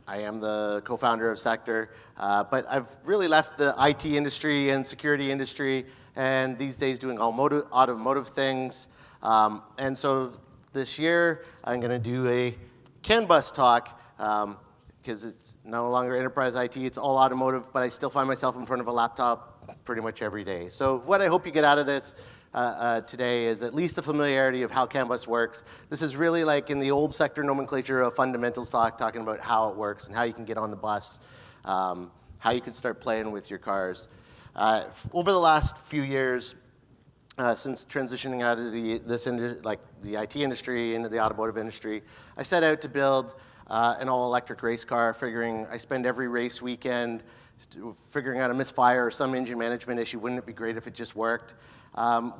I am the co-founder of SecTor, but I've really left the IT industry and security industry, and these days doing automotive things. And so this year, I'm going to do a CAN bus talk, because it's no longer enterprise IT, it's all automotive, but I still find myself in front of a laptop pretty much every day. So what I hope you get out of this today is at least a familiarity of how CAN bus works. This is really like in the old SecTor nomenclature of fundamentals talk, talking about how it works and how you can get on the bus, how you can start playing with your cars. Over the last few years, since transitioning out of the IT industry into the automotive industry, I set out to build an all-electric race car, figuring I spend every race weekend figuring out a misfire or some engine management issue. Wouldn't it be great if it just worked?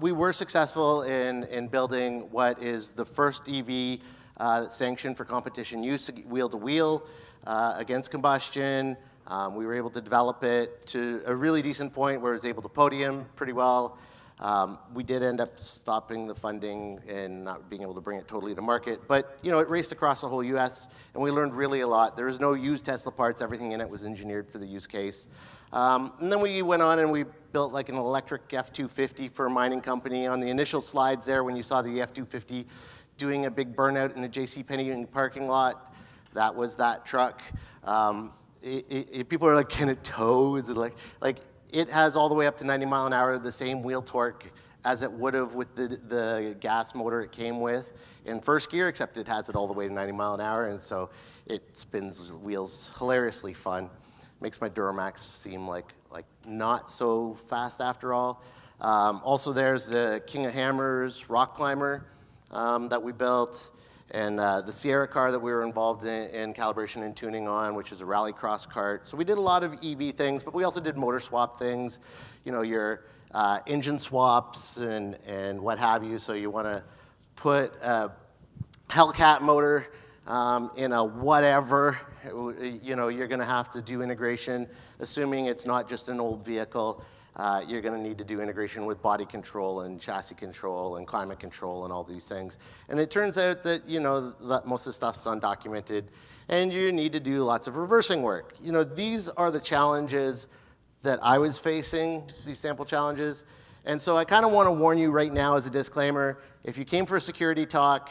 We were successful in building what is the first EV sanctioned for competition use, wheel-to-wheel, against combustion. We were able to develop it to a really decent point where it was able to podium pretty well. We did end up stopping the funding and not being able to bring it totally to market. But you know, it raced across the whole US, and we learned really a lot. There was no used Tesla parts. Everything in it was engineered for the use case. And then we went on and we built like an electric F-250 for a mining company. On the initial slides there, when you saw the F-250 doing a big burnout in a JCPenney parking lot, that was that truck. People are like, can it tow? Is it like it has all the way up to 90 mile an hour, the same wheel torque as it would have with the gas motor it came with in first gear, except it has it all the way to 90 mile an hour, and so it spins wheels hilariously fun. Makes my Duramax seem like not so fast after all. Also there's the King of Hammers rock climber that we built, and the Sierra car that we were involved in calibration and tuning on, which is a rallycross cart. So we did a lot of EV things, but we also did motor swap things, you know, your engine swaps and what have you. So you want to put a Hellcat motor in a whatever, you know, you're going to have to do integration, assuming it's not just an old vehicle. You're going to need to do integration with body control and chassis control and climate control and all these things. And it turns out that, you know, that most of the stuff's undocumented, and you need to do lots of reversing work. You know, these are the challenges that I was facing, these sample challenges. And so I kind of want to warn you right now as a disclaimer, if you came for a security talk,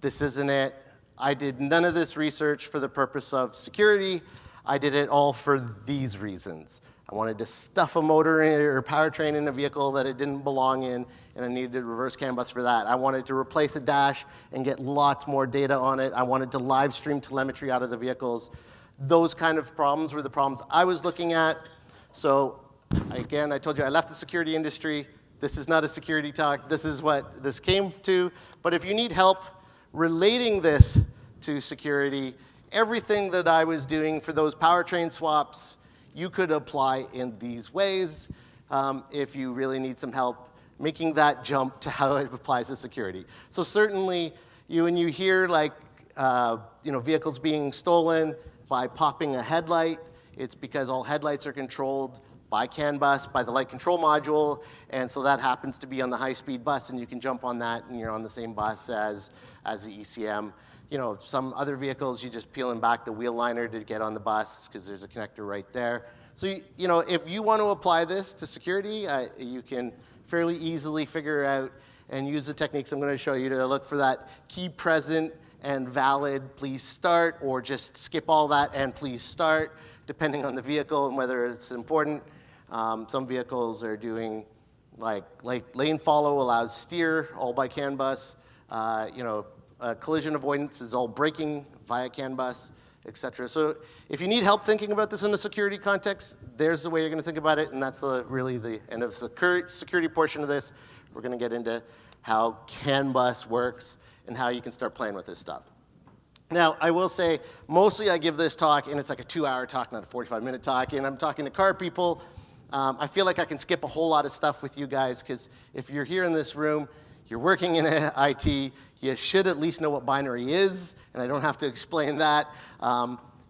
this isn't it. I did none of this research for the purpose of security. I did it all for these reasons. I wanted to stuff a motor or powertrain in a vehicle that it didn't belong in, and I needed to reverse CAN bus for that. I wanted to replace a dash and get lots more data on it. I wanted to live stream telemetry out of the vehicles. Those kind of problems were the problems I was looking at. So again, I told you I left the security industry. This is not a security talk. This is what this came to. But if you need help relating this to security, everything that I was doing for those powertrain swaps, you could apply in these ways if you really need some help making that jump to how it applies to security. So certainly, when you hear like you know, vehicles being stolen by popping a headlight, it's because all headlights are controlled by CAN bus, by the light control module, and so that happens to be on the high-speed bus, and you can jump on that, and you're on the same bus as the ECM. You know, some other vehicles, you just peeling back the wheel liner to get on the bus because there's a connector right there. So, you know, if you want to apply this to security, you can fairly easily figure out and use the techniques I'm going to show you to look for that key present and valid, please start, or just skip all that and please start, depending on the vehicle and whether it's important. Some vehicles are doing like lane follow allows steer, all by CAN bus. You know, collision avoidance is all braking via CAN bus, etc. So if you need help thinking about this in a security context, there's the way you're going to think about it, and that's really the end of the security portion of this. We're going to get into how CAN bus works and how you can start playing with this stuff. Now, I will say, mostly I give this talk, and it's like a 2-hour talk, not a 45-minute talk, and I'm talking to car people. I feel like I can skip a whole lot of stuff with you guys, because if you're here in this room, you're working in IT, you should at least know what binary is, and I don't have to explain that.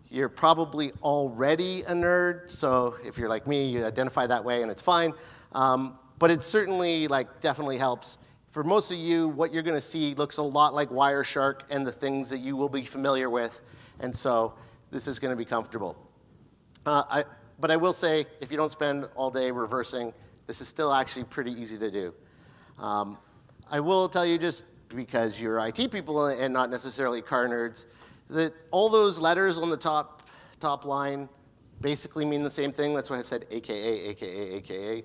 You're probably already a nerd, so if you're like me, you identify that way, and it's fine. But it certainly definitely helps. For most of you, what you're going to see looks a lot like Wireshark and the things that you will be familiar with. And so this is going to be comfortable. But I will say, if you don't spend all day reversing, this is still actually pretty easy to do. I will tell you, just because you're IT people and not necessarily car nerds, that all those letters on the top line basically mean the same thing. That's why I've said AKA, AKA, AKA.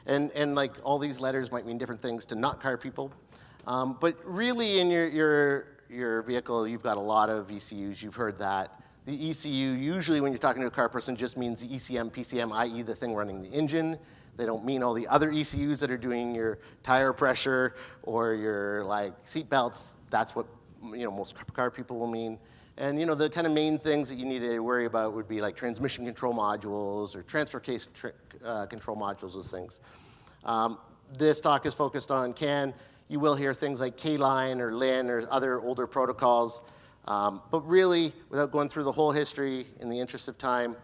And like all these letters might mean different things to not car people. But really in your vehicle, you've got a lot of ECUs. You've heard that. The ECU, usually when you're talking to a car person, just means the ECM, PCM, i.e. the thing running the engine. They don't mean all the other ECUs that are doing your tire pressure or your like seat belts. That's what most car people will mean. And the kind of main things that you need to worry about would be like transmission control modules or transfer case control modules, those things. This talk is focused on CAN. You will hear things like K-line or LIN or other older protocols. But really, without going through the whole history, in the interest of time,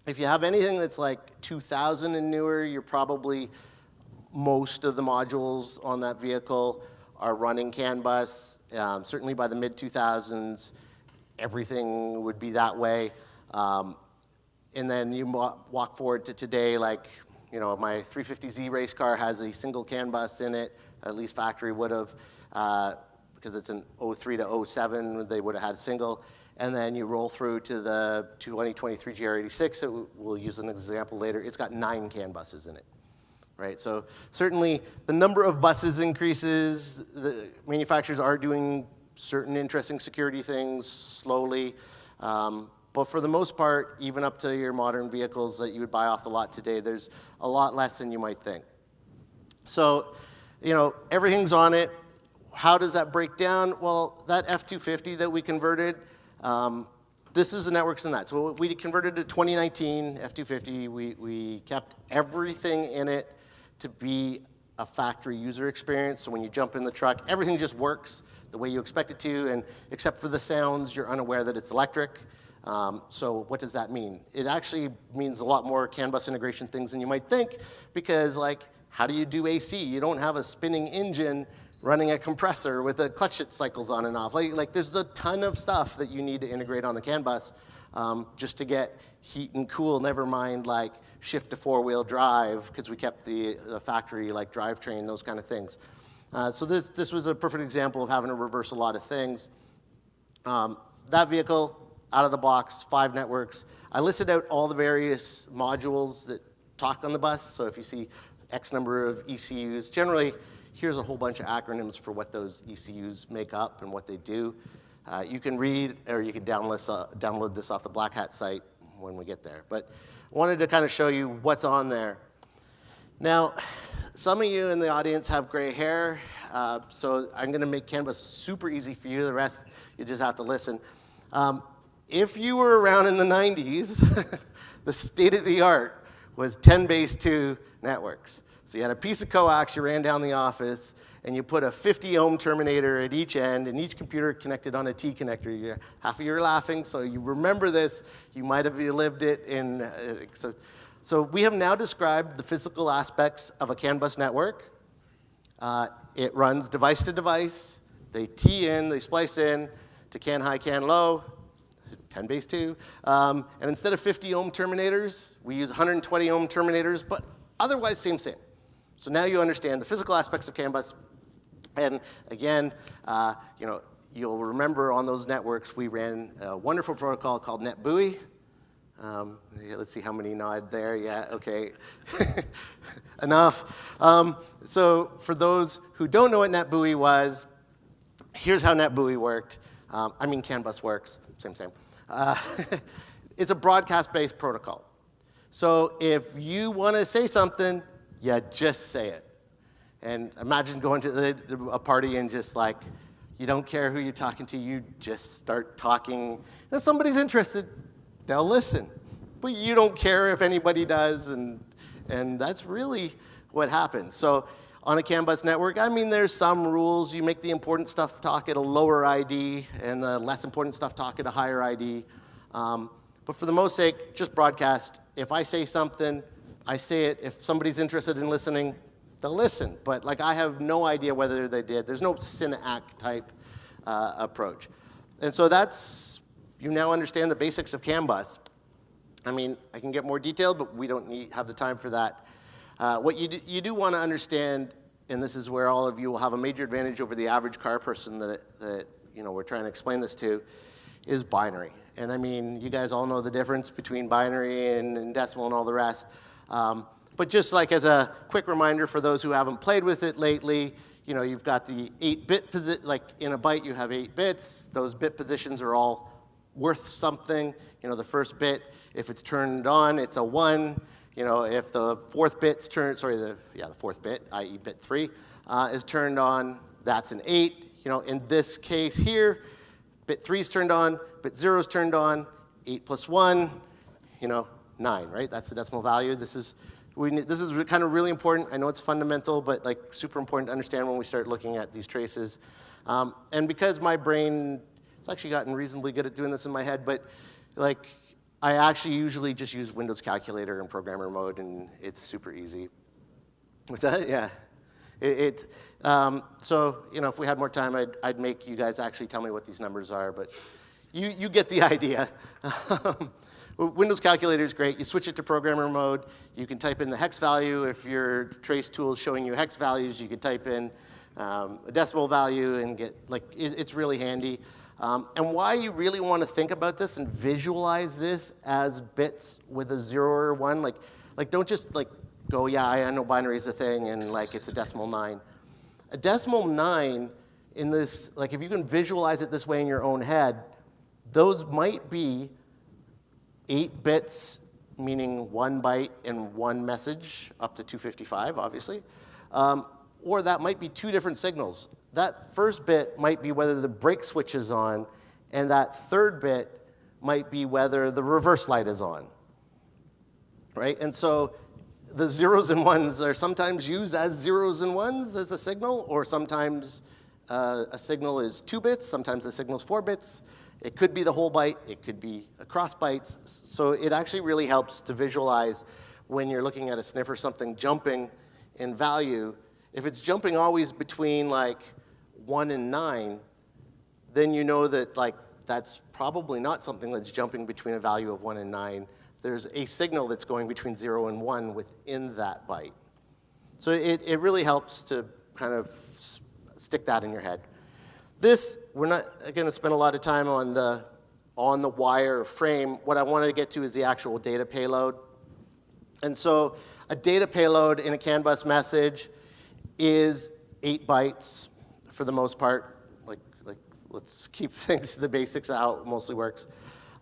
if you have anything that's like 2000 and newer, you're probably, most of the modules on that vehicle are running CAN bus. Certainly by the mid-2000s, everything would be that way. And then you walk forward to today, like, my 350Z race car has a single CAN bus in it, at least factory would have. Because it's an 03 to 07, they would have had a single. And then you roll through to the 2023 GR86, that we'll use an example later. It's got 9 CAN buses in it, right? So certainly the number of buses increases. The manufacturers are doing certain interesting security things slowly. But for the most part, even up to your modern vehicles that you would buy off the lot today, there's a lot less than you might think. So, everything's on it. How does that break down? Well, that F250 that we converted, this is the networks in that. So we converted to 2019 F250. We kept everything in it to be a factory user experience. So when you jump in the truck, everything just works the way you expect it to, and except for the sounds, you're unaware that it's electric. So what does that mean? It actually means a lot more CAN bus integration things than you might think, because like, how do you do AC? You don't have a spinning engine running a compressor with the clutch cycles on and off. Like there's a ton of stuff that you need to integrate on the CAN bus just to get heat and cool, never mind like shift to 4-wheel drive, because we kept the factory like drivetrain, those kind of things. So this was a perfect example of having to reverse a lot of things. That vehicle, out of the box, 5 networks. I listed out all the various modules that talk on the bus. So if you see X number of ECUs, generally, here's a whole bunch of acronyms for what those ECUs make up and what they do. You can read, or you can download this off the Black Hat site when we get there. But I wanted to kind of show you what's on there. Now, some of you in the audience have gray hair, so I'm going to make CAN bus super easy for you. The rest, you just have to listen. If you were around in the 90s, the state-of-the-art was 10 base 2 networks. So you had a piece of coax, you ran down the office, and you put a 50-ohm terminator at each end, and each computer connected on a T connector. Half of you are laughing, so you remember this. You might have lived it in. So we have now described the physical aspects of a CAN bus network. It runs device to device. They tee in, they splice in to CAN high, CAN low, 10 base 2. And instead of 50-ohm terminators, we use 120-ohm terminators, but otherwise same. So now you understand the physical aspects of CAN bus. And again, you'll remember on those networks, we ran a wonderful protocol called NetBUI. Let's see how many nod there. Yeah, okay. Enough. So for those who don't know what NetBUI was, here's how NetBUI worked. CAN bus works, same. It's a broadcast-based protocol. So if you want to say something, you just say it. And imagine going to a party and just like, you don't care who you're talking to, you just start talking. And if somebody's interested, they'll listen. But you don't care if anybody does, and that's really what happens. So on a CAN bus network, there's some rules. You make the important stuff talk at a lower ID, and the less important stuff talk at a higher ID. But for the most sake, just broadcast. If I say something, I say it. If somebody's interested in listening, they'll listen. But I have no idea whether they did. There's no SYNAC type approach. And so that's you now understand the basics of CAN bus. I mean, I can get more detailed, but we don't have the time for that. What you do want to understand, and this is where all of you will have a major advantage over the average car person that we're trying to explain this to, is binary. And I mean, you guys all know the difference between binary and decimal and all the rest. But just like as a quick reminder for those who haven't played with it lately, you've got the 8-bit position, like in a byte you have 8 bits. Those bit positions are all worth something. The first bit, if it's turned on, it's a 1. If the fourth bit's turned, the fourth bit, i.e. bit 3, is turned on, that's an 8. In this case here, bit 3 is turned on, bit 0 is turned on, 8 plus 1, 9, right? That's the decimal value. This is kind of really important. I know it's fundamental, but like super important to understand when we start looking at these traces. And because my brain has actually gotten reasonably good at doing this in my head, but like I actually usually just use Windows Calculator in programmer mode, and it's super easy. What's that? Yeah. So, if we had more time, I'd make you guys actually tell me what these numbers are, but you get the idea. Windows Calculator is great. You switch it to programmer mode. You can type in the hex value. If your trace tool is showing you hex values, you could type in a decimal value and get, it's really handy. And why you really want to think about this and visualize this as bits with a 0 or 1, like don't just go, yeah, I know binary is a thing, and it's a decimal 9. A decimal 9 in this, if you can visualize it this way in your own head, those might be 8 bits, meaning 1 byte and 1 message, up to 255, obviously. Or that might be 2 different signals. That first bit might be whether the brake switch is on, and that third bit might be whether the reverse light is on, right? And so the 0s and 1s are sometimes used as 0s and 1s as a signal, or sometimes a signal is 2 bits, sometimes a signal is 4 bits. It could be the whole byte, it could be across bytes. So it actually really helps to visualize when you're looking at a sniffer something jumping in value. If it's jumping always between 1 and 9, then you know that that's probably not something that's jumping between a value of 1 and 9. There's a signal that's going between 0 and 1 within that byte. So it really helps to kind of stick that in your head. This, we're not going to spend a lot of time on the wire frame. What I wanted to get to is the actual data payload. And so a data payload in a CAN bus message is 8 bytes for the most part. Let's keep things to the basics of how it mostly works.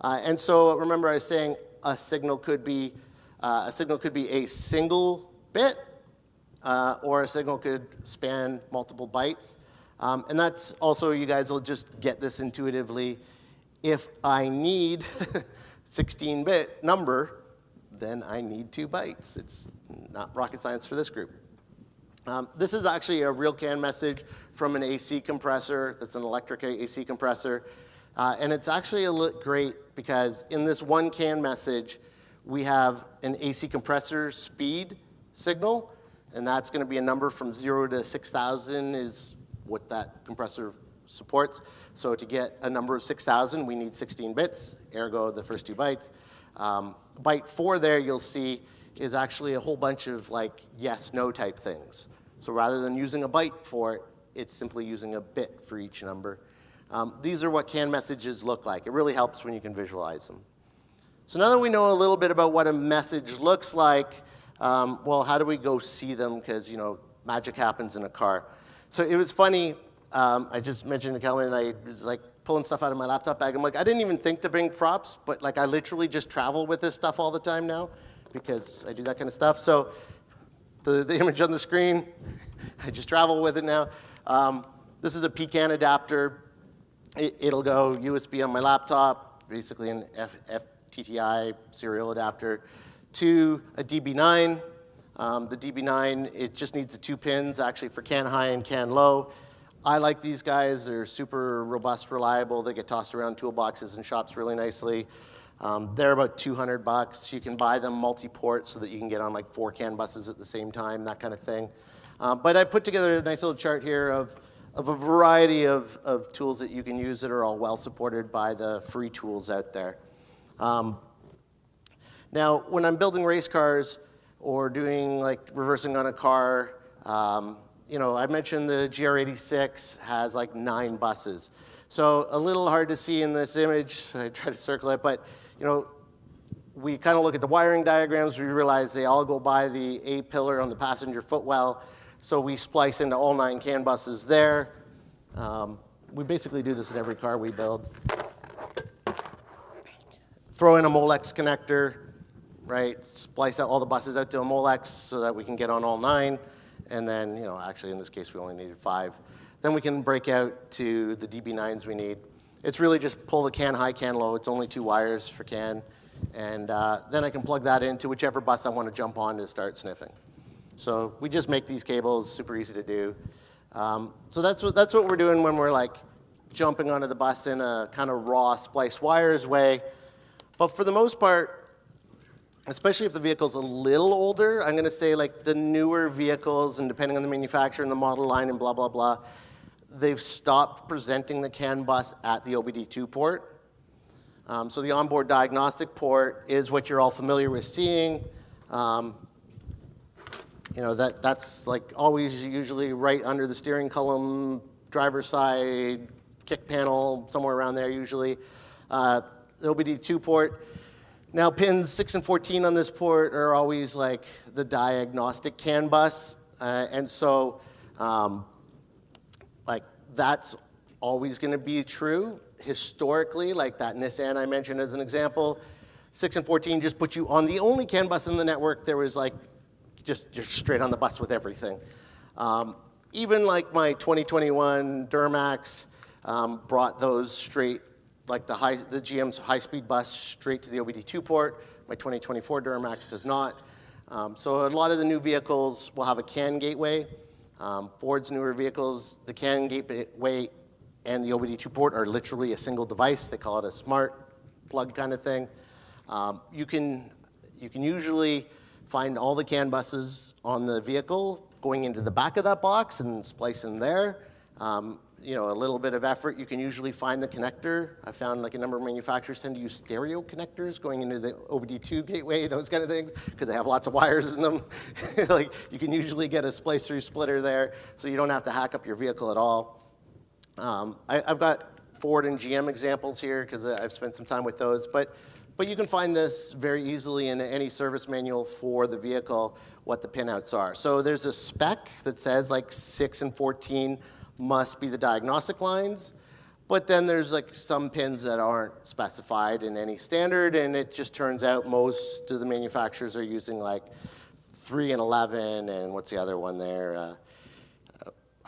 And so remember I was saying a signal could be a single bit, or a signal could span multiple bytes. And that's also, you guys will just get this intuitively. If I need 16-bit number, then I need 2 bytes. It's not rocket science for this group. This is actually a real CAN message from an AC compressor. That's an electric AC compressor. And it's actually great because in this one CAN message, we have an AC compressor speed signal, and that's going to be a number from 0 to 6,000 is what that compressor supports. So to get a number of 6,000, we need 16 bits, ergo the first 2 bytes. Byte 4 there, you'll see, is actually a whole bunch of yes, no type things. So rather than using a byte for it, it's simply using a bit for each number. These are what CAN messages look like. It really helps when you can visualize them. So now that we know a little bit about what a message looks like, well, how do we go see them? Because, magic happens in a car. So it was funny. I just mentioned to Kelvin, I was pulling stuff out of my laptop bag. I'm I didn't even think to bring props, but I literally just travel with this stuff all the time now because I do that kind of stuff. So the image on the screen, I just travel with it now. This is a PCAN adapter. It'll go USB on my laptop, basically an FTTI serial adapter, to a DB9. The DB9, it just needs the 2 pins, actually, for CAN high and CAN low. I like these guys. They're super robust, reliable. They get tossed around toolboxes and shops really nicely. They're about $200. You can buy them multi-port so that you can get on 4 CAN buses at the same time, that kind of thing. But I put together a nice little chart here of a variety of tools that you can use that are all well supported by the free tools out there. Now, when I'm building race cars or doing like reversing on a car, you know, I mentioned the GR86 has like 9 buses. So a little hard to see in this image. I try to circle it, but you know, we kind of look at the wiring diagrams. We realize they all go by the A pillar on the passenger footwell. So we splice into all 9 CAN buses there. We basically do this in every car we build. Throw in a Molex connector, right? Splice out all the buses out to a Molex so that we can get on all 9. And then, you know, actually in this case we only needed 5. Then we can break out to the DB9s we need. It's really just pull the CAN high, CAN low. It's only 2 wires for CAN. And then I can plug that into whichever bus I want to jump on to start sniffing. So we just make these cables, super easy to do. So that's what we're doing when we're like jumping onto the bus in a kind of raw splice wires way. But for the most part, especially if the vehicle's a little older, I'm going to say like the newer vehicles, and depending on the manufacturer and the model line and blah, blah, blah, they've stopped presenting the CAN bus at the OBD2 port. So the onboard diagnostic port is what you're all familiar with seeing. You know, that's like always usually right under the steering column, driver's side, kick panel, somewhere around there usually. The OBD2 port. Now pins 6 and 14 on this port are always like the diagnostic CAN bus. And so like that's always going to be true. Historically, like that Nissan I mentioned as an example, 6 and 14 just put you on the only CAN bus in the network. There was like just you're straight on the bus with everything. Even like my 2021 Duramax brought those straight, like the GM's high-speed bus straight to the OBD2 port. My 2024 Duramax does not. So a lot of the new vehicles will have a CAN gateway. Ford's newer vehicles, the CAN gateway and the OBD2 port are literally a single device. They call it a smart plug kind of thing. You can usually find all the CAN buses on the vehicle going into the back of that box and splice in there. You know, a little bit of effort, you can usually find the connector. I found like a number of manufacturers tend to use stereo connectors going into the OBD2 gateway, those kind of things, because they have lots of wires in them. Like you can usually get a splice through splitter there, so you don't have to hack up your vehicle at all. I've got Ford and GM examples here because I've spent some time with those, but you can find this very easily in any service manual for the vehicle, what the pinouts are. So there's a spec that says like 6 and 14 must be the diagnostic lines, but then there's like some pins that aren't specified in any standard, and it just turns out most of the manufacturers are using like 3 and 11, and what's the other one there?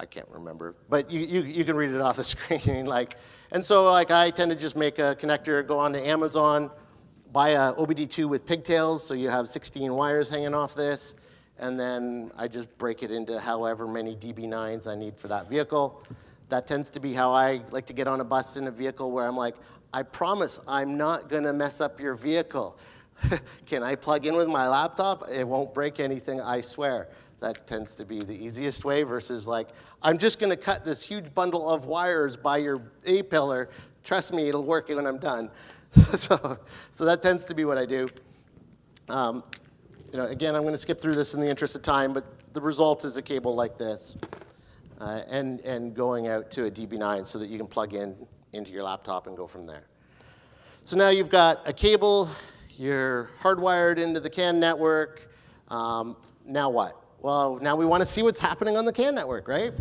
I can't remember, but you can read it off the screen. Like, and so like I tend to just make a connector, go onto Amazon, buy a OBD2 with pigtails, so you have 16 wires hanging off this, and then I just break it into however many DB9s I need for that vehicle. That tends to be how I like to get on a bus in a vehicle where I'm like, I promise I'm not gonna mess up your vehicle. Can I plug in with my laptop? It won't break anything, I swear. That tends to be the easiest way versus like, I'm just going to cut this huge bundle of wires by your A-pillar. Trust me, it'll work when I'm done. So that tends to be what I do. You know, again, I'm going to skip through this in the interest of time, but the result is a cable like this and going out to a DB9 so that you can plug into your laptop and go from there. So now you've got a cable, you're hardwired into the CAN network. Now what? Well, now we want to see what's happening on the CAN network, right?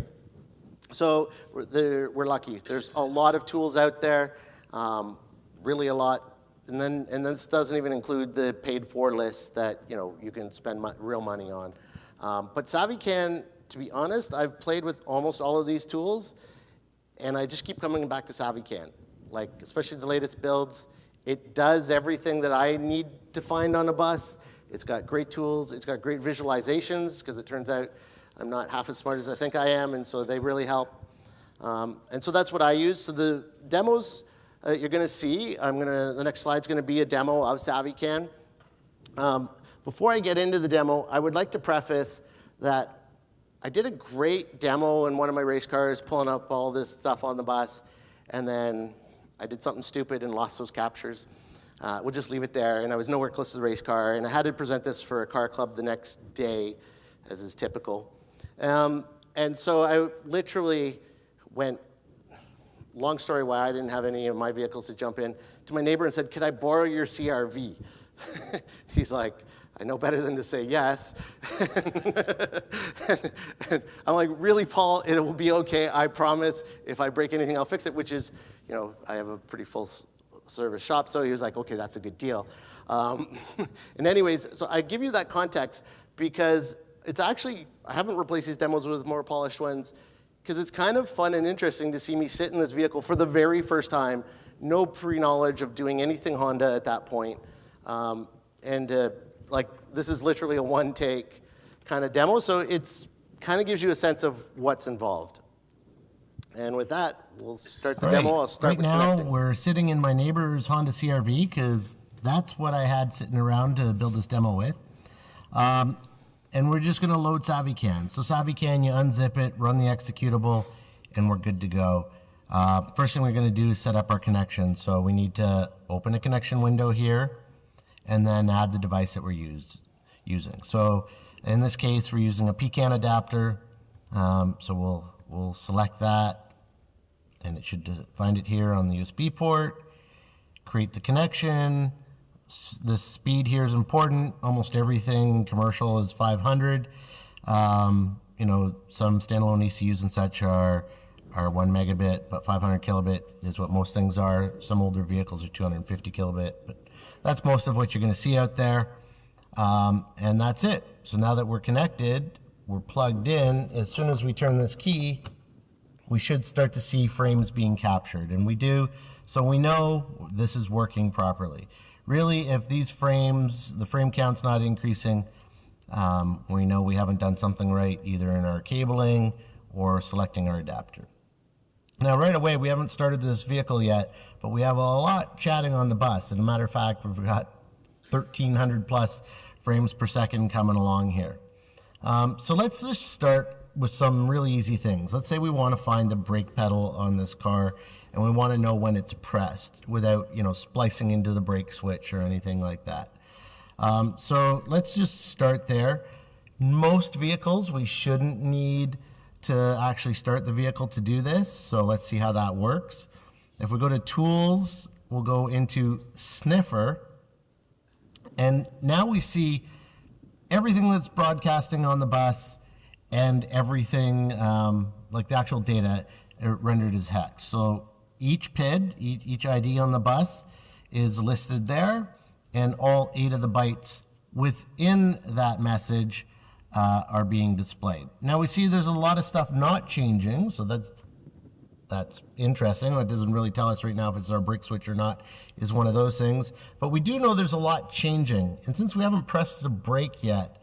So we're lucky. There's a lot of tools out there, really a lot. And then this doesn't even include the paid-for list that you can spend real money on. But SavvyCAN, to be honest, I've played with almost all of these tools, and I just keep coming back to SavvyCAN. Like, especially the latest builds, it does everything that I need to find on a bus. It's got great tools. It's got great visualizations, because it turns out I'm not half as smart as I think I am, and so they really help. And so that's what I use. So the demos you're going to see, the next slide's going to be a demo of SavvyCAN. Before I get into the demo, I would like to preface that I did a great demo in one of my race cars, pulling up all this stuff on the bus, and then I did something stupid and lost those captures. We'll just leave it there, and I was nowhere close to the race car, and I had to present this for a car club the next day, as is typical. And so I literally went, long story why I didn't have any of my vehicles to jump in, to my neighbor and said, "Could I borrow your CRV?" He's like, "I know better than to say yes." and I'm like, "Really, Paul? It will be okay. I promise. If I break anything, I'll fix it," which is, I have a pretty full service shop. So he was like, "Okay, that's a good deal." And anyways, so I give you that context because it's actually, I haven't replaced these demos with more polished ones because it's kind of fun and interesting to see me sit in this vehicle for the very first time, no pre-knowledge of doing anything Honda at that point. This is literally a one-take kind of demo, so it's kind of gives you a sense of what's involved. And with that, we'll start the demo. I'll start with connecting. connecting. Right now, we're sitting in my neighbor's Honda CR-V because that's what I had sitting around to build this demo with. And we're just going to load SavvyCAN. So SavvyCAN, you unzip it, run the executable, and we're good to go. First thing we're going to do is set up our connection. So we need to open a connection window here, and then add the device that we're using. So in this case, we're using a PCAN adapter. So we'll select that, and it should find it here on the USB port. Create the connection. The speed here is important. Almost everything commercial is 500. Some standalone ECUs and such are 1 megabit, but 500 kilobit is what most things are. Some older vehicles are 250 kilobit, but that's most of what you're going to see out there. And that's it. So now that we're connected, we're plugged in. As soon as we turn this key, we should start to see frames being captured. And we do, so we know this is working properly. Really, if these frames, the frame count's not increasing, we know we haven't done something right, either in our cabling or selecting our adapter. Now, right away, we haven't started this vehicle yet, but we have a lot chatting on the bus. As a matter of fact, we've got 1,300 plus frames per second coming along here. So let's just start with some really easy things. Let's say we want to find the brake pedal on this car, and we want to know when it's pressed without, splicing into the brake switch or anything like that. So let's just start there. Most vehicles, we shouldn't need to actually start the vehicle to do this. So let's see how that works. If we go to Tools, we'll go into Sniffer. And now we see everything that's broadcasting on the bus and everything like the actual data rendered as hex. So each PID, each ID on the bus is listed there, and all 8 of the bytes within that message are being displayed. Now we see there's a lot of stuff not changing, so that's interesting. That doesn't really tell us right now if it's our brake switch or not, is one of those things. But we do know there's a lot changing. And since we haven't pressed the brake yet,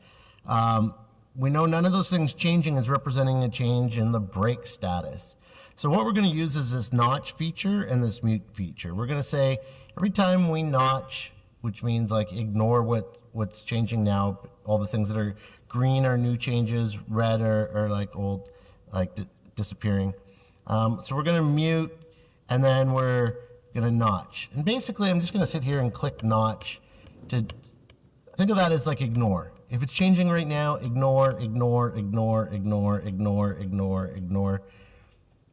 we know none of those things changing is representing a change in the brake status. So what we're going to use is this notch feature and this mute feature. We're going to say every time we notch, which means like ignore what's changing now, all the things that are green are new changes, red are like old, like disappearing. So we're going to mute, and then we're going to notch. And basically, I'm just going to sit here and click notch to think of that as like ignore. If it's changing right now, ignore, ignore, ignore, ignore, ignore, ignore, ignore.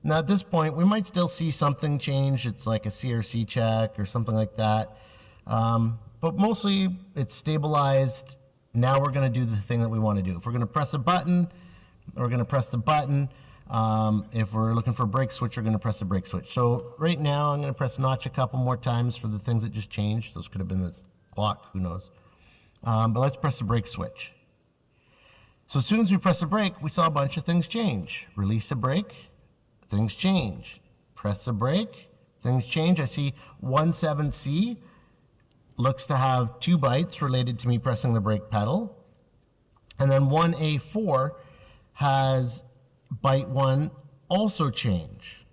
Now at this point, we might still see something change. It's like a CRC check or something like that. But mostly it's stabilized. Now we're going to do the thing that we want to do. If we're going to press a button, we're going to press the button. If we're looking for a brake switch, we're going to press the brake switch. So right now, I'm going to press notch a couple more times for the things that just changed. Those could have been this clock, who knows. But let's press the brake switch. So as soon as we press the brake, we saw a bunch of things change. Release the brake, things change. Press the brake, things change. I see 17C looks to have 2 bytes related to me pressing the brake pedal. And then 1A4 has byte 1 also change.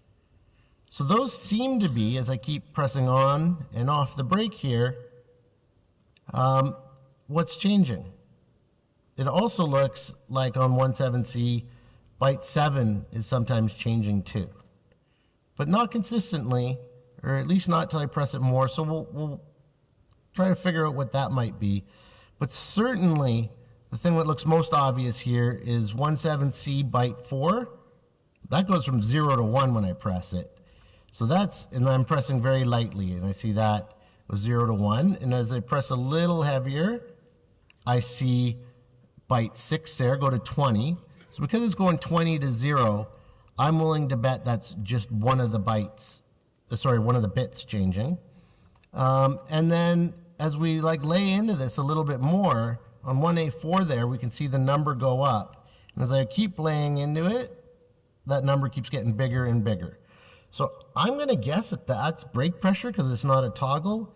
So those seem to be, as I keep pressing on and off the brake here, what's changing. It also looks like on 17C byte 7 is sometimes changing too. But not consistently, or at least not till I press it more. So we'll try to figure out what that might be. But certainly, the thing that looks most obvious here is 17C byte 4. That goes from 0 to 1 when I press it. So that's, and I'm pressing very lightly, and I see that was 0 to 1. And as I press a little heavier, I see byte 6 there go to 20. So because it's going 20 to 0, I'm willing to bet that's just one of the bytes, one of the bits changing. And then as we lay into this a little bit more, on 1A4 there, we can see the number go up. And as I keep laying into it, that number keeps getting bigger and bigger. So I'm going to guess that that's brake pressure because it's not a toggle.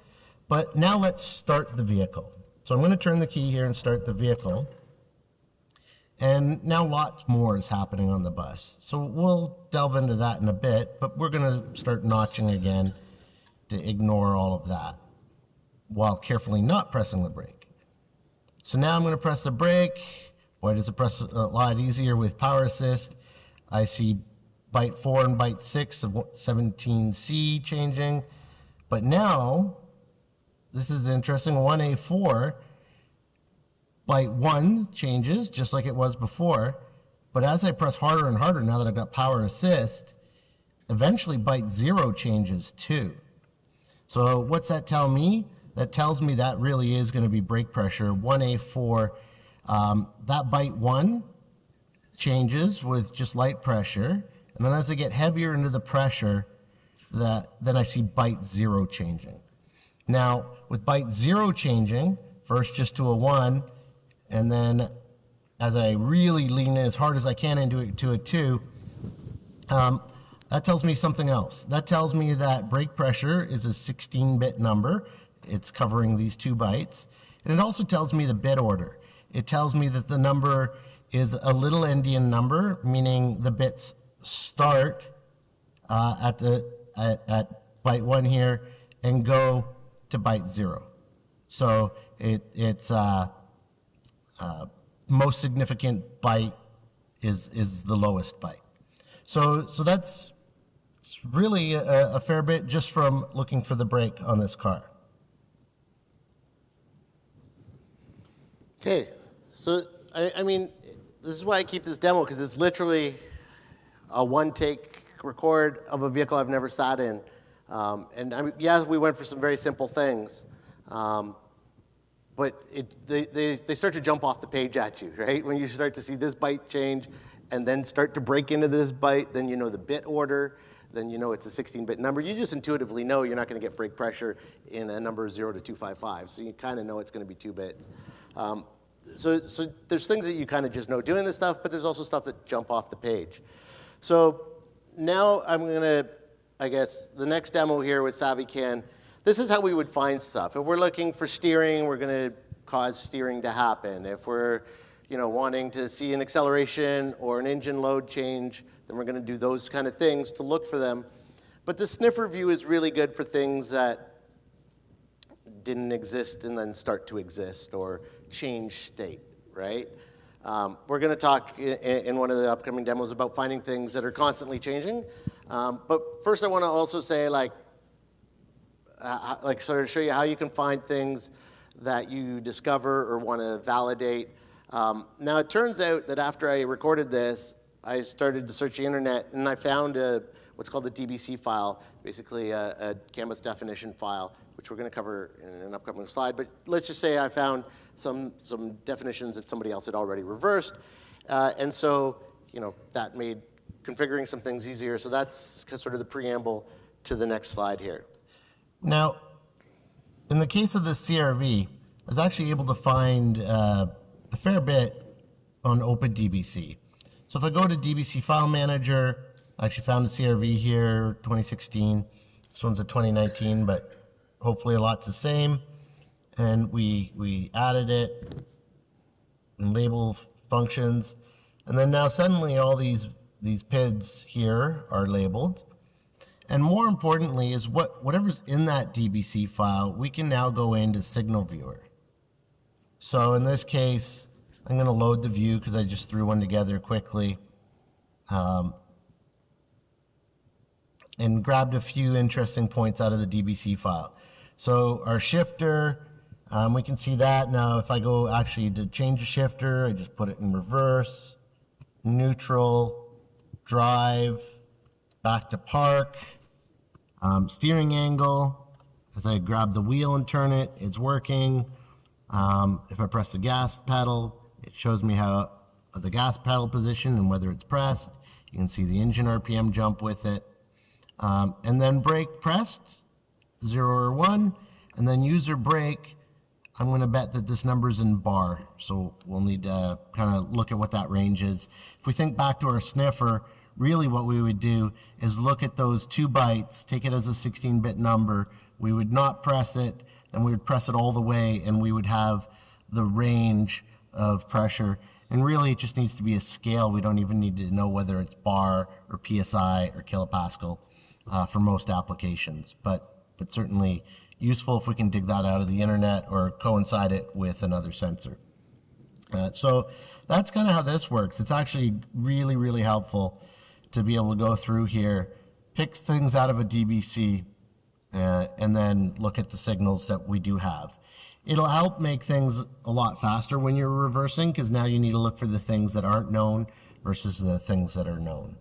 But now let's start the vehicle. So I'm going to turn the key here and start the vehicle. And now lots more is happening on the bus. So we'll delve into that in a bit, but we're going to start notching again to ignore all of that while carefully not pressing the brake. So now I'm going to press the brake. Boy, does it press a lot easier with power assist. I see byte 4 and byte 6 of 17C changing. But now, this is interesting, 1A4, byte 1 changes just like it was before. But as I press harder and harder, now that I've got power assist, eventually byte 0 changes too. So what's that tell me? That tells me that really is going to be brake pressure. 1A4, that byte 1 changes with just light pressure. And then as I get heavier into the pressure, then I see byte 0 changing. Now, with byte 0 changing, first just to a 1, and then as I really lean in as hard as I can into it to a 2, that tells me something else. That tells me that brake pressure is a 16-bit number. It's covering these 2 bytes. And it also tells me the bit order. It tells me that the number is a little endian number, meaning the bits start at byte 1 here and go to byte 0. So it's most significant byte is the lowest byte. So that's really a fair bit just from looking for the brake on this car. Okay, so I mean, this is why I keep this demo, because it's literally a one-take record of a vehicle I've never sat in. And I mean, yes, we went for some very simple things, but they start to jump off the page at you, right? When you start to see this byte change and then start to break into this byte, then you know the bit order, then you know it's a 16-bit number. You just intuitively know you're not going to get brake pressure in a number 0 to 255, so you kind of know it's going to be 2 bits. So there's things that you kind of just know doing this stuff, but there's also stuff that jump off the page. So now I'm going to, I guess, the next demo here with SavvyCAN, this is how we would find stuff. If we're looking for steering, we're going to cause steering to happen. If we're wanting to see an acceleration or an engine load change, then we're going to do those kind of things to look for them. But the sniffer view is really good for things that didn't exist and then start to exist or change state, right? We're going to talk in one of the upcoming demos about finding things that are constantly changing. But first I want to also say, sort of show you how you can find things that you discover or want to validate. Now, it turns out that after I recorded this, I started to search the internet, and I found what's called a DBC file, basically a canvas definition file, which we're going to cover in an upcoming slide. But let's just say I found some definitions that somebody else had already reversed. And so, that made configuring some things easier. So that's sort of the preamble to the next slide here. Now, in the case of the CRV, I was actually able to find a fair bit on OpenDBC. So if I go to DBC File Manager, I actually found the CRV here, 2016. This one's a 2019, but hopefully a lot's the same. And we added it and label functions. And then now suddenly all these PIDs here are labeled. And more importantly is whatever's in that DBC file, we can now go into Signal Viewer. So in this case, I'm going to load the view because I just threw one together quickly. and grabbed a few interesting points out of the DBC file. So our shifter, we can see that. Now if I go actually to change the shifter, I just put it in reverse, neutral, drive, back to park, steering angle. As I grab the wheel and turn it, it's working. If I press the gas pedal, it shows me how the gas pedal position and whether it's pressed. You can see the engine RPM jump with it. And then brake pressed, 0 or 1, and then user brake. I'm going to bet that this number's in bar, so we'll need to kind of look at what that range is. If we think back to our sniffer, really what we would do is look at those 2 bytes, take it as a 16-bit number, we would not press it, and we would press it all the way, and we would have the range of pressure. And really it just needs to be a scale. We don't even need to know whether it's bar or PSI or kilopascal for most applications, but certainly useful if we can dig that out of the internet or coincide it with another sensor. So that's kind of how this works. It's actually really, really helpful to be able to go through here, pick things out of a DBC, and then look at the signals that we do have. It'll help make things a lot faster when you're reversing, because now you need to look for the things that aren't known versus the things that are known.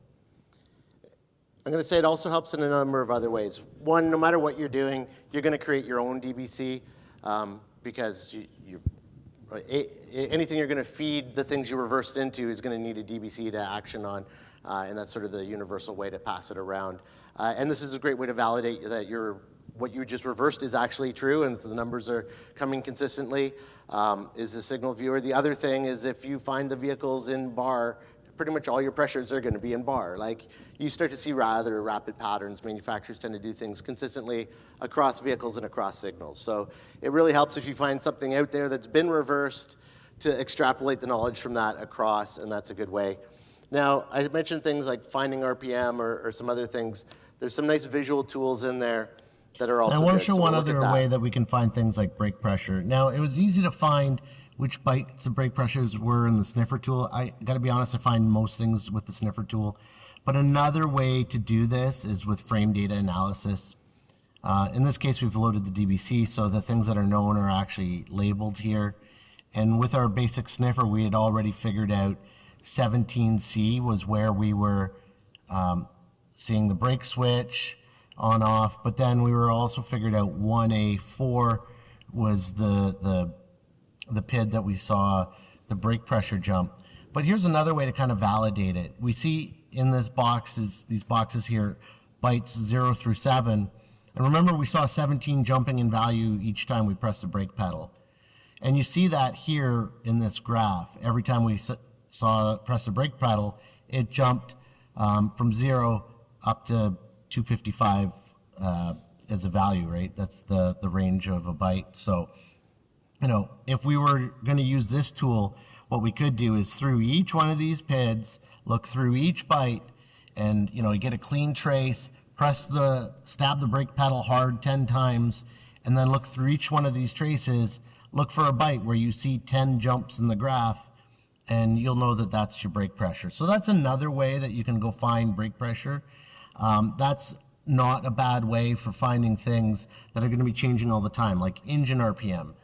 I'm going to say it also helps in a number of other ways. One, no matter what you're doing, you're going to create your own DBC because anything you're going to feed the things you reversed into is going to need a DBC to action on, and that's sort of the universal way to pass it around. And this is a great way to validate that what you just reversed is actually true and the numbers are coming consistently, is the signal viewer. The other thing is if you find the vehicles in bar, pretty much all your pressures are going to be in bar. Like you start to see rather rapid patterns. Manufacturers tend to do things consistently across vehicles and across signals. So it really helps if you find something out there that's been reversed to extrapolate the knowledge from that across, and that's a good way. Now, I mentioned things like finding RPM or some other things. There's some nice visual tools in there that are also I want good. to show one other way that we can find things like brake pressure. Now, it was easy to find which bytes of brake pressures were in the sniffer tool. I got to be honest, I find most things with the sniffer tool. But another way to do this is with frame data analysis. In this case, we've loaded the DBC, so the things that are known are actually labeled here. And with our basic sniffer, we had already figured out 17C was where we were seeing the brake switch on off, but then we were also figured out 1A4 was the PID that we saw the brake pressure jump. But here's another way to kind of validate it. We see in these boxes here, bytes 0 through 7. And remember, we saw 17 jumping in value each time we pressed the brake pedal. And you see that here in this graph. Every time we press the brake pedal, it jumped from 0 up to 255 as a value, right? That's the range of a byte. So, if we were going to use this tool, what we could do is through each one of these PIDs, look through each byte, and you get a clean trace, stab the brake pedal hard 10 times, and then look through each one of these traces, look for a byte where you see 10 jumps in the graph, and you'll know that that's your brake pressure. So that's another way that you can go find brake pressure. That's not a bad way for finding things that are going to be changing all the time, like engine RPM.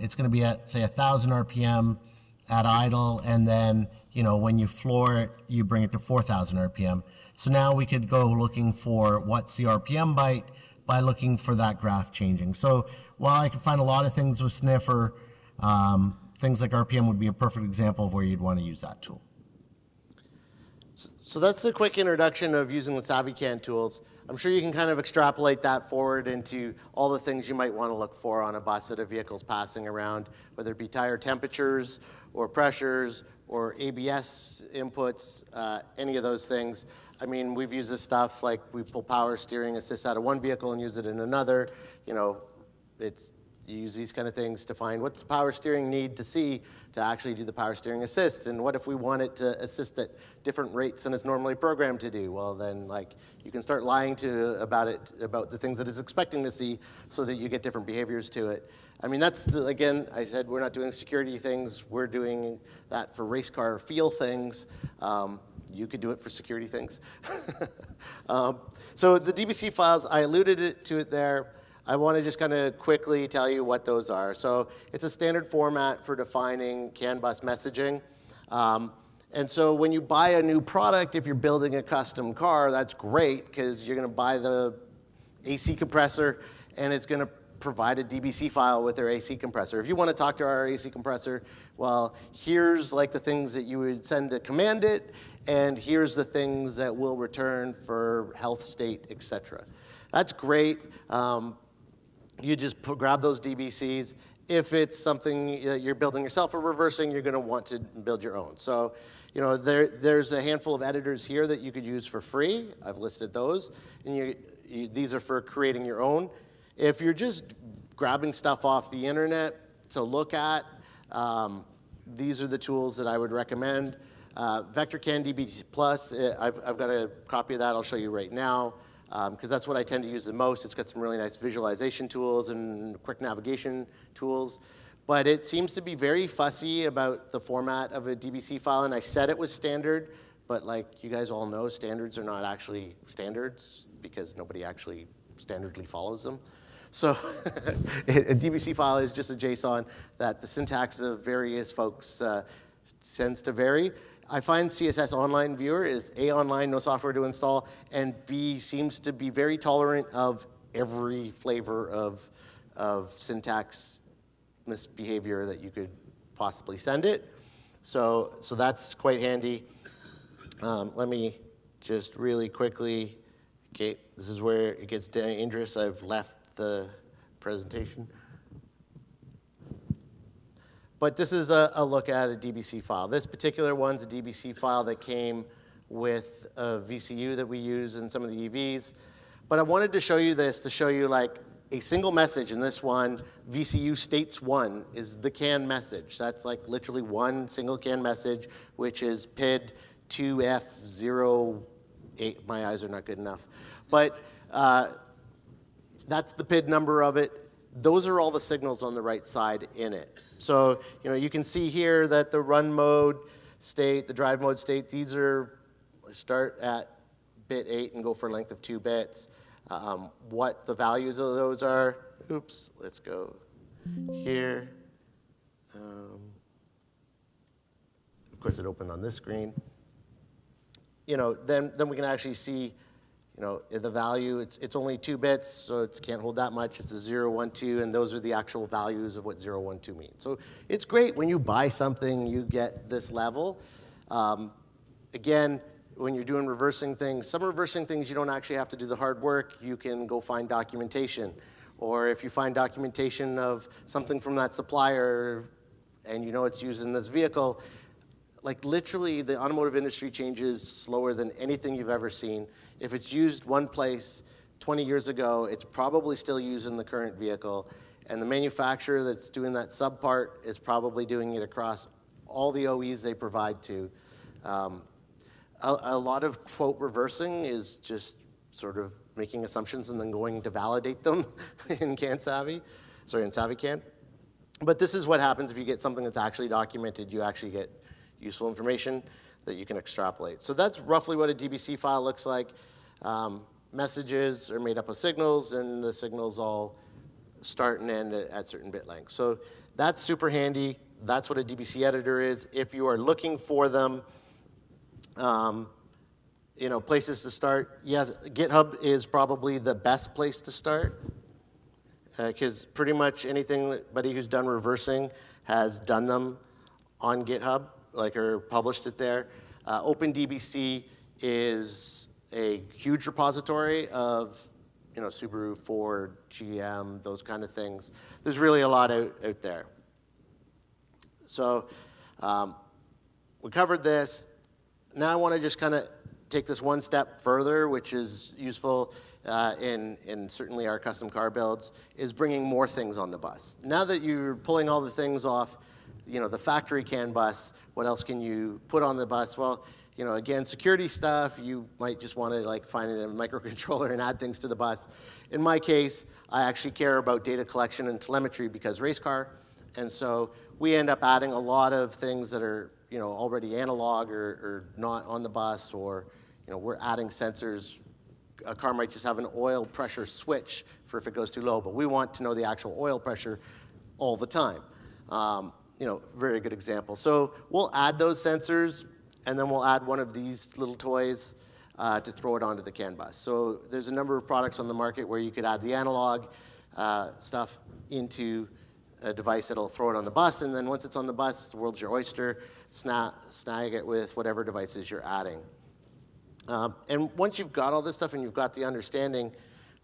It's going to be at, say, 1,000 RPM at idle, and then, when you floor it, you bring it to 4,000 RPM. So now we could go looking for what's the RPM byte by looking for that graph changing. So while I can find a lot of things with sniffer, things like RPM would be a perfect example of where you'd want to use that tool. So that's a quick introduction of using the SavvyCAN tools. I'm sure you can kind of extrapolate that forward into all the things you might want to look for on a bus that a vehicle's passing around, whether it be tire temperatures or pressures or ABS inputs, any of those things. I mean, we've used this stuff like we pull power steering assist out of one vehicle and use it in another. You use these kind of things to find what's the power steering need to see to actually do the power steering assist, and what if we want it to assist at different rates than it's normally programmed to do? Well, then you can start lying about the things that it's expecting to see so that you get different behaviors to it. I mean, again, I said we're not doing security things, we're doing that for race car feel things. you could do it for security things. So the DBC files, I alluded to it there. I want to just kind of quickly tell you what those are. So it's a standard format for defining CAN bus messaging. And so when you buy a new product, if you're building a custom car, that's great because you're going to buy the AC compressor and it's going to provide a DBC file with their AC compressor. If you want to talk to our AC compressor, well, here's like the things that you would send to command it, and here's the things that will return for health state, etc. That's great. You just grab those DBCs. If it's something you're building yourself or reversing, you're going to want to build your own. So, there's a handful of editors here that you could use for free. I've listed those, and these are for creating your own. If you're just grabbing stuff off the internet to look at, these are the tools that I would recommend. SecTor DBC Plus, I've got a copy of that I'll show you right now, because that's what I tend to use the most. It's got some really nice visualization tools and quick navigation tools. But it seems to be very fussy about the format of a DBC file, and I said it was standard, but like you guys all know, standards are not actually standards because nobody actually standardly follows them. So a DBC file is just a JSON that the syntax of various folks tends to vary. I find CSS Online Viewer is A, online, no software to install, and B, seems to be very tolerant of every flavor of syntax misbehavior that you could possibly send it. So that's quite handy. Let me just really quickly, okay, this is where it gets dangerous. I've left the presentation. But this is a look at a DBC file. This particular one's a DBC file that came with a VCU that we use in some of the EVs. But I wanted to show you this to show you like a single message in this one, VCU states 1 is the CAN message. That's like literally one single CAN message, which is PID 2F08. My eyes are not good enough. But that's the PID number of it. Those are all the signals on the right side in it. So you can see here that the run mode state, the drive mode state, these are start at bit 8 and go for a length of 2 bits. What the values of those are, oops, let's go here. Of course, it opened on this screen. Then we can actually see, the value. It's only 2 bits, so it can't hold that much. It's a 0, 1, 2, and those are the actual values of what 0, 1, 2 means. So it's great when you buy something, you get this level. Again, when you're doing reversing things, some reversing things you don't actually have to do the hard work. You can go find documentation. Or if you find documentation of something from that supplier and it's used in this vehicle, like literally the automotive industry changes slower than anything you've ever seen. If it's used one place 20 years ago, it's probably still used in the current vehicle. And the manufacturer that's doing that subpart is probably doing it across all the OEs they provide to. A lot of quote reversing is just sort of making assumptions and then going to validate them in SavvyCAN. But this is what happens if you get something that's actually documented. You actually get useful information that you can extrapolate. So that's roughly what a DBC file looks like. Messages are made up of signals, and the signals all start and end at certain bit lengths. So that's super handy. That's what a DBC editor is. If you are looking for them, places to start, yes, GitHub is probably the best place to start because pretty much anybody who's done reversing has done them on GitHub, or published it there. OpenDBC is a huge repository of, Subaru, Ford, GM, those kind of things. There's really a lot out there. So we covered this. Now I want to just kind of take this one step further, which is useful in certainly our custom car builds, is bringing more things on the bus. Now that you're pulling all the things off, the factory CAN bus, what else can you put on the bus? Well, again, security stuff, you might just want to find a microcontroller and add things to the bus. In my case, I actually care about data collection and telemetry because race car, and so we end up adding a lot of things that are already analog or not on the bus, or we're adding sensors. A car might just have an oil pressure switch for if it goes too low, but we want to know the actual oil pressure all the time. Very good example. So we'll add those sensors, and then we'll add one of these little toys to throw it onto the CAN bus. So there's a number of products on the market where you could add the analog stuff into a device that'll throw it on the bus, and then once it's on the bus, the world's your oyster. Snag it with whatever devices you're adding. And once you've got all this stuff and you've got the understanding,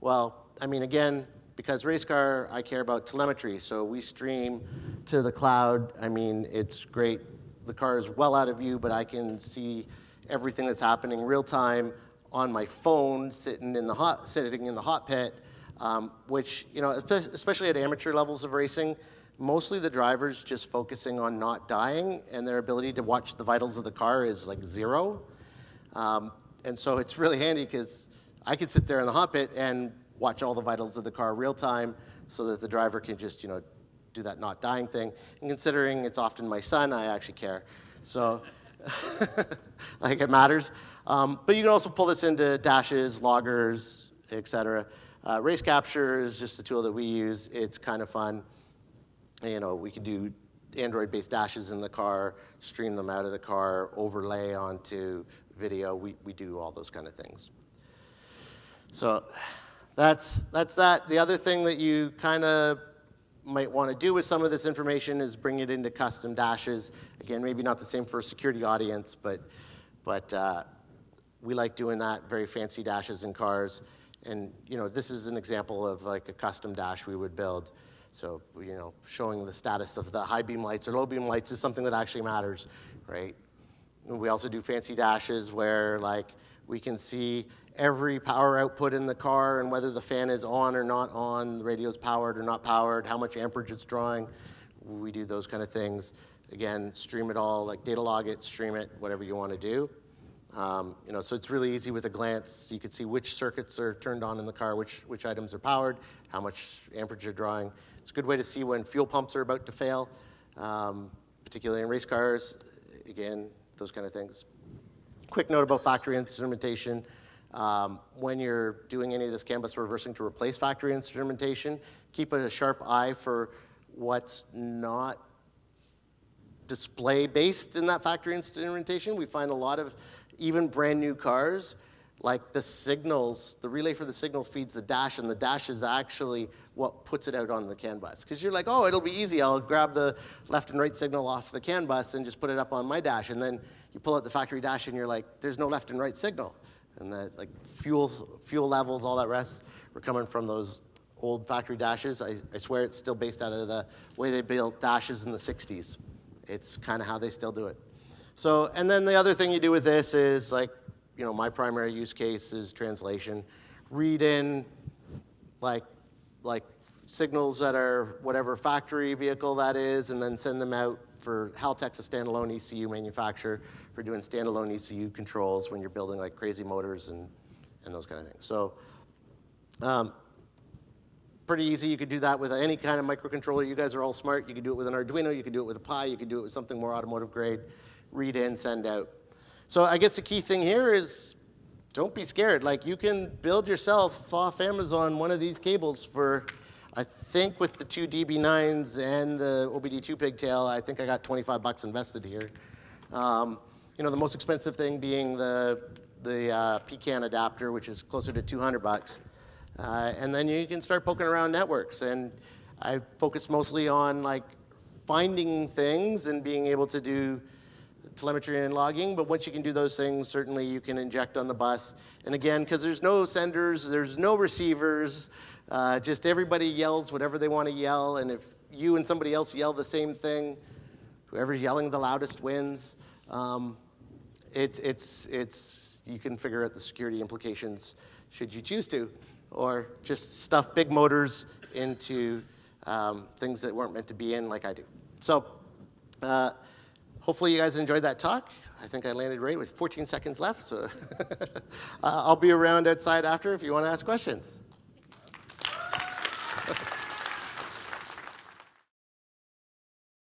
well, again, because race car, I care about telemetry, so we stream to the cloud. It's great. The car is well out of view, but I can see everything that's happening real time on my phone, sitting in the hot pit, which, especially at amateur levels of racing, mostly the driver's just focusing on not dying, and their ability to watch the vitals of the car is like 0. And so it's really handy because I could sit there in the hot pit and watch all the vitals of the car real time so that the driver can just, do that not dying thing. And considering it's often my son, I actually care. So, it matters. But you can also pull this into dashes, loggers, etc. Race capture is just a tool that we use. It's kind of fun. We can do Android-based dashes in the car, stream them out of the car, overlay onto video. We do all those kind of things. So that's that. The other thing that you kind of might want to do with some of this information is bring it into custom dashes. Again, maybe not the same for a security audience, but we like doing that, very fancy dashes in cars. And this is an example of like a custom dash we would build. So showing the status of the high beam lights or low beam lights is something that actually matters, right? And we also do fancy dashes where we can see every power output in the car and whether the fan is on or not on, the radio's powered or not powered, how much amperage it's drawing. We do those kind of things. Again, stream it all, data log it, stream it, whatever you want to do. So it's really easy with a glance. You can see which circuits are turned on in the car, which items are powered, how much amperage you're drawing. It's a good way to see when fuel pumps are about to fail, particularly in race cars. Again, those kind of things. Quick note about factory instrumentation. When you're doing any of this CAN bus reversing to replace factory instrumentation, keep a sharp eye for what's not display-based in that factory instrumentation. We find a lot of even brand new cars, like the signals, the relay for the signal feeds the dash, and the dash is actually what puts it out on the CAN bus. Because you're like, oh, it'll be easy. I'll grab the left and right signal off the CAN bus and just put it up on my dash. And then you pull out the factory dash and you're like, there's no left and right signal. And that fuel levels, all that rest, were coming from those old factory dashes. I swear it's still based out of the way they built dashes in the 60s. It's kind of how they still do it. So, and then the other thing you do with this is my primary use case is translation. Read in like signals that are whatever factory vehicle that is, and then send them out for Haltech's a standalone ECU manufacturer for doing standalone ECU controls when you're building crazy motors and those kind of things. So pretty easy. You could do that with any kind of microcontroller. You guys are all smart. You could do it with an Arduino. You could do it with a Pi. You could do it with something more automotive grade. Read in, send out. So I guess the key thing here is don't be scared. You can build yourself off Amazon one of these cables for, I think with the 2 DB9s and the OBD2 pigtail, I think I got $25 invested here. The most expensive thing being the PCAN adapter, which is closer to $200. And then you can start poking around networks. And I focus mostly on finding things and being able to do telemetry and logging, but once you can do those things, certainly you can inject on the bus. And again, because there's no senders, there's no receivers, just everybody yells whatever they want to yell, and if you and somebody else yell the same thing, whoever's yelling the loudest wins. You can figure out the security implications should you choose to, or just stuff big motors into things that weren't meant to be in like I do. So hopefully you guys enjoyed that talk. I think I landed right with 14 seconds left, so I'll be around outside after if you want to ask questions.